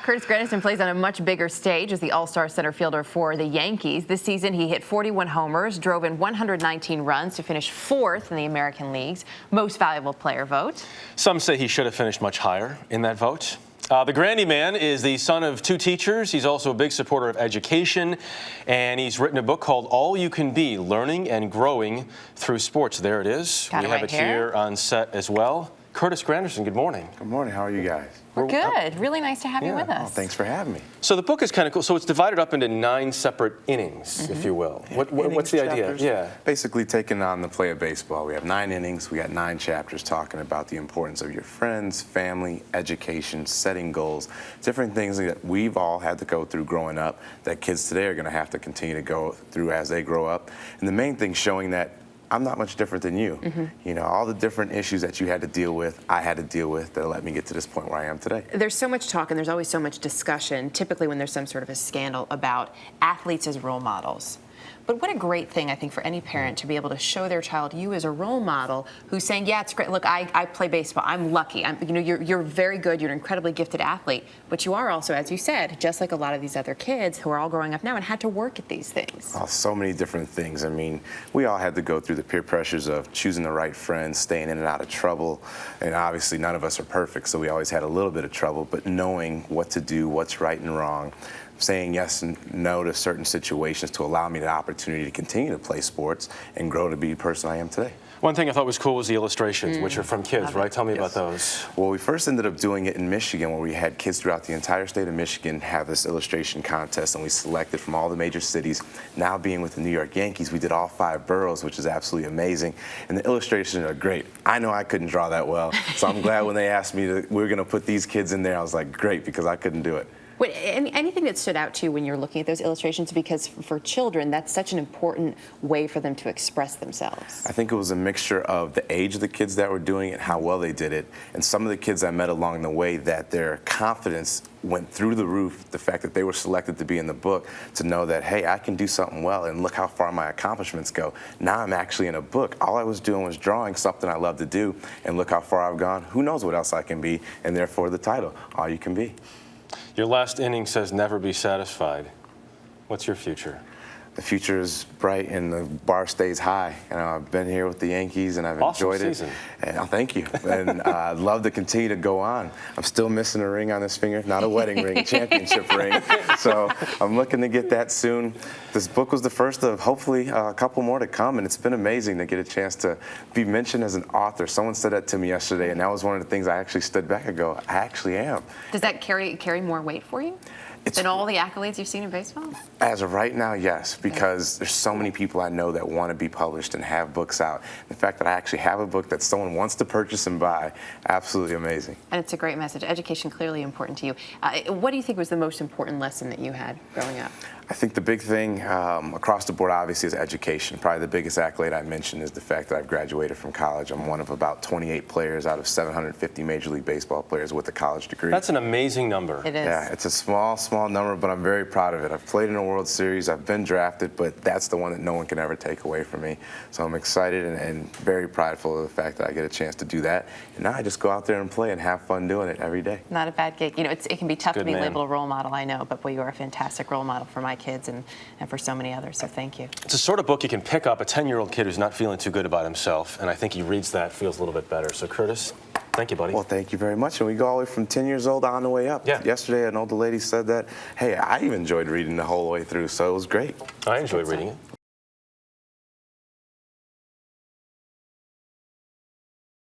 Curtis Granderson plays on a much bigger stage as the all-star center fielder for the Yankees. This season, he hit 41 homers, drove in 119 runs to finish fourth in the American League's Most Valuable Player vote. Some say he should have finished much higher in that vote. The Grandy man is the son of two teachers. He's also a big supporter of education, and he's written a book called All You Can Be, Learning and Growing Through Sports. There it is. Got we it have right it here on set as well. Curtis Granderson, good morning. Good morning. How are you guys? We're good. Really nice to have you with us. Oh, thanks for having me. So the book is kind of cool. So it's divided up into 9 separate innings, if you will. What's the idea? Chapters. Yeah. Basically taking on the play of baseball. We have 9 innings. We got 9 chapters talking about the importance of your friends, family, education, setting goals, different things that we've all had to go through growing up that kids today are going to have to continue to go through as they grow up. And the main thing showing that I'm not much different than you. You know, all the different issues that you had to deal with, I had to deal with that let me get to this point where I am today. There's so much talk and there's always so much discussion, typically when there's some sort of a scandal, about athletes as role models. But what a great thing, I think, for any parent to be able to show their child you as a role model who's saying, yeah, it's great. Look, I play baseball. I'm lucky. You're very good. You're an incredibly gifted athlete. But you are also, as you said, just like a lot of these other kids who are all growing up now and had to work at these things. Oh, so many different things. I mean, we all had to go through the peer pressures of choosing the right friends, staying in and out of trouble. And obviously, none of us are perfect, so we always had a little bit of trouble. But knowing what to do, what's right and wrong, saying yes and no to certain situations to allow me the opportunity to continue to play sports and grow to be the person I am today. One thing I thought was cool was the illustrations, which are from kids, right? Tell me about those. Well, we first ended up doing it in Michigan, where we had kids throughout the entire state of Michigan have this illustration contest, and we selected from all the major cities. Now being with the New York Yankees, we did all 5 boroughs, which is absolutely amazing. And the illustrations are great. I know I couldn't draw that well, so I'm glad when they asked me we were going to put these kids in there, I was like, great, because I couldn't do it. Anything that stood out to you when you're looking at those illustrations? Because for children, that's such an important way for them to express themselves. I think it was a mixture of the age of the kids that were doing it, how well they did it, and some of the kids I met along the way that their confidence went through the roof, the fact that they were selected to be in the book, to know that, hey, I can do something well, and look how far my accomplishments go. Now I'm actually in a book. All I was doing was drawing something I love to do, and look how far I've gone. Who knows what else I can be, and therefore the title, All You Can Be. Your last inning says never be satisfied. What's your future? The future is bright and the bar stays high. You know, I've been here with the Yankees and I've enjoyed season. it. And thank you. And I'd love to continue to go on. I'm still missing a ring on this finger, not a wedding ring, a championship ring. So I'm looking to get that soon. This book was the first of hopefully a couple more to come, and it's been amazing to get a chance to be mentioned as an author. Someone said that to me yesterday, and that was one of the things I actually stood back and go, I actually am. Does that carry more weight for you? Than all the accolades you've seen in baseball? As of right now, yes, because there's so many people I know that want to be published and have books out. The fact that I actually have a book that someone wants to purchase and buy, absolutely amazing. And it's a great message. Education clearly important to you. What do you think was the most important lesson that you had growing up? I think the big thing across the board, obviously, is education. Probably the biggest accolade I mentioned is the fact that I've graduated from college. I'm one of about 28 players out of 750 Major League Baseball players with a college degree. That's an amazing number. It is. Yeah, it's a small number, but I'm very proud of it. I've played in a World Series, I've been drafted, but that's the one that no one can ever take away from me. So I'm excited and very prideful of the fact that I get a chance to do that. And now I just go out there and play and have fun doing it every day. Not a bad gig. You know, it can be tough to be man. labeled a role model, I know, but boy, you are a fantastic role model for my kids and for so many others, so thank you. It's a sort of book you can pick up a 10-year-old kid who's not feeling too good about himself, and I think he reads that, feels a little bit better. So Curtis, thank you, buddy. Well, thank you very much. And we go all the way from 10 years old on the way up. Yeah. Yesterday, an older lady said that, hey, I even enjoyed reading the whole way through, so it was great. I enjoyed reading it.